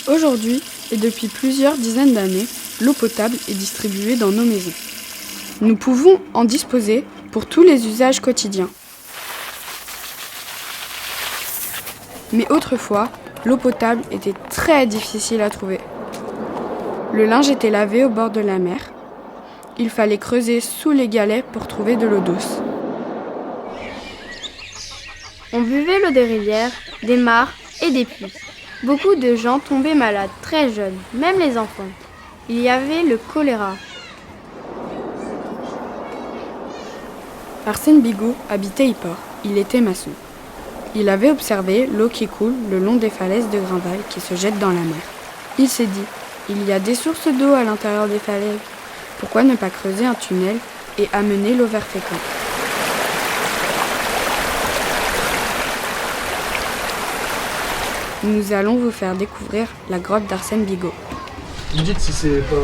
Aujourd'hui, et depuis plusieurs dizaines d'années, l'eau potable est distribuée dans nos maisons. Nous pouvons en disposer pour tous les usages quotidiens. Mais autrefois, l'eau potable était très difficile à trouver. Le linge était lavé au bord de la mer. Il fallait creuser sous les galets pour trouver de l'eau douce. On buvait l'eau des rivières, des mares et des puits. Beaucoup de gens tombaient malades très jeunes, même les enfants. Il y avait le choléra. Arsène Bigot habitait Yport. Il était maçon. Il avait observé l'eau qui coule le long des falaises de Grandval qui se jettent dans la mer. Il s'est dit, il y a des sources d'eau à l'intérieur des falaises. Pourquoi ne pas creuser un tunnel et amener l'eau vers Fécamp ? Nous allons vous faire découvrir la grotte d'Arsène Bigot. Vous me dites si c'est pas...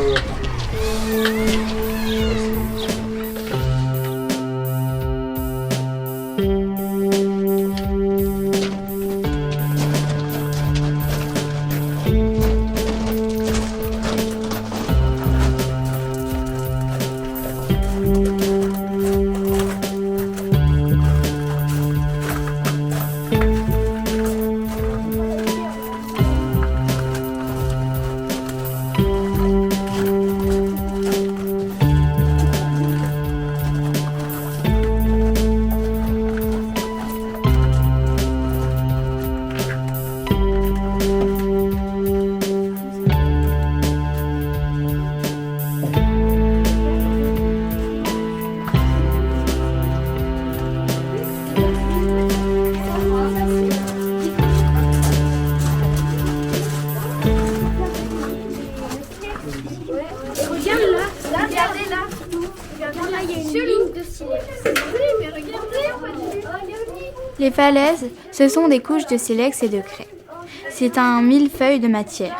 Les falaises, ce sont des couches de silex et de craie. C'est un millefeuille de matière.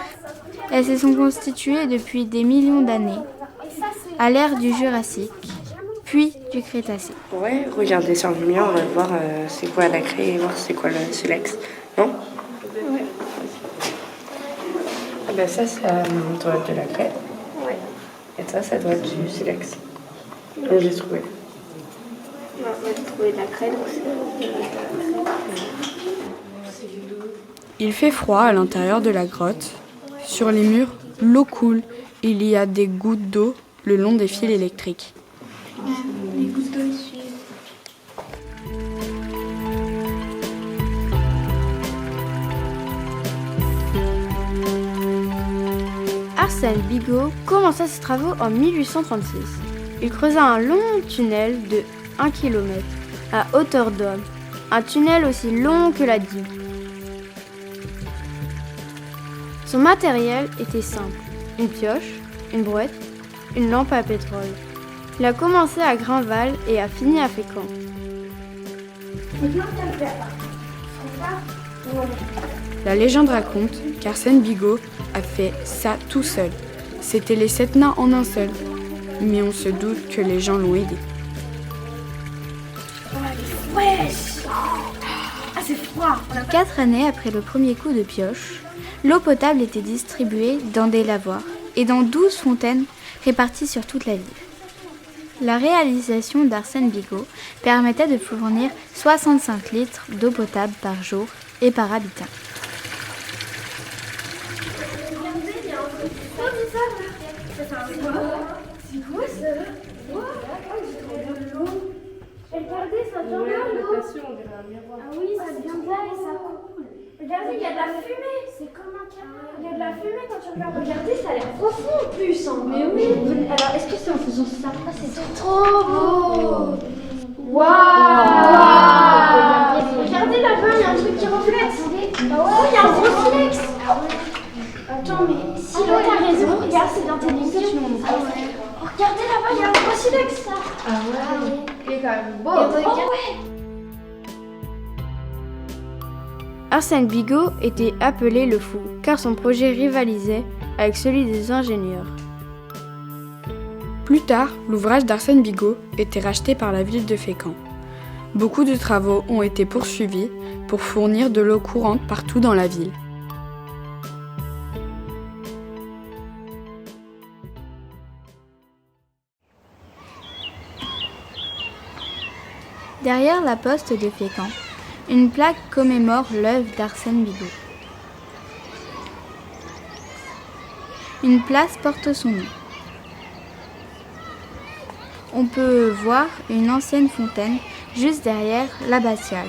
Elles se sont constituées depuis des millions d'années, à l'ère du Jurassique, puis du Crétacé. Ouais, regardez sur le mur, on va voir c'est quoi la craie et voir c'est quoi le silex. Non ? Ouais. Ah ben ça doit être de la craie. Ouais. Et ça doit être du silex. Donc j'ai trouvé. On a trouvé de la craie, donc c'est de la craie. Il fait froid à l'intérieur de la grotte. Sur les murs, l'eau coule. Il y a des gouttes d'eau le long des fils électriques. Les gouttes d'eau ici. Arsène Bigot commença ses travaux en 1836. Il creusa un long tunnel de 1 km à hauteur d'homme, un tunnel aussi long que la digue. Son matériel était simple, une pioche, une brouette, une lampe à pétrole. Il a commencé à Grandval et a fini à Fécamp. La légende raconte qu'Arsène Bigot a fait ça tout seul. C'était les 7 nains en un seul. Mais on se doute que les gens l'ont aidé. Wesh! Ah, c'est froid! 4 années après le premier coup de pioche, l'eau potable était distribuée dans des lavoirs et dans 12 fontaines réparties sur toute la ville. La réalisation d'Arsène Bigot permettait de fournir 65 litres d'eau potable par jour et par habitant. C'est quoi ça? Regardez, ça vient de l'eau. Ah oui, ça vient de là et ça coule. Regardez, il y a de la fumée. C'est comme un canard. Il y a de la fumée quand tu regardes. Regardez, ça a l'air profond en plus. Hein. Mais oui. Alors, est-ce que c'est en faisant ça? Ah, c'est trop beau. Waouh! Regardez là-bas, il y a un truc qui reflète. Oh, il y a un gros silex. Attends, mais si l'autre a raison, regarde, c'est dans tes lignes que tu m'en montres. Oh, regardez là-bas, il y a un gros silex. Ah ouais. Il est quand même beau. Oh ouais. Arsène Bigot était appelé le fou, car son projet rivalisait avec celui des ingénieurs. Plus tard, l'ouvrage d'Arsène Bigot était racheté par la ville de Fécamp. Beaucoup de travaux ont été poursuivis pour fournir de l'eau courante partout dans la ville. Derrière la poste de Fécamp, une plaque commémore l'œuvre d'Arsène Bigot. Une place porte son nom. On peut voir une ancienne fontaine juste derrière l'abbatiale.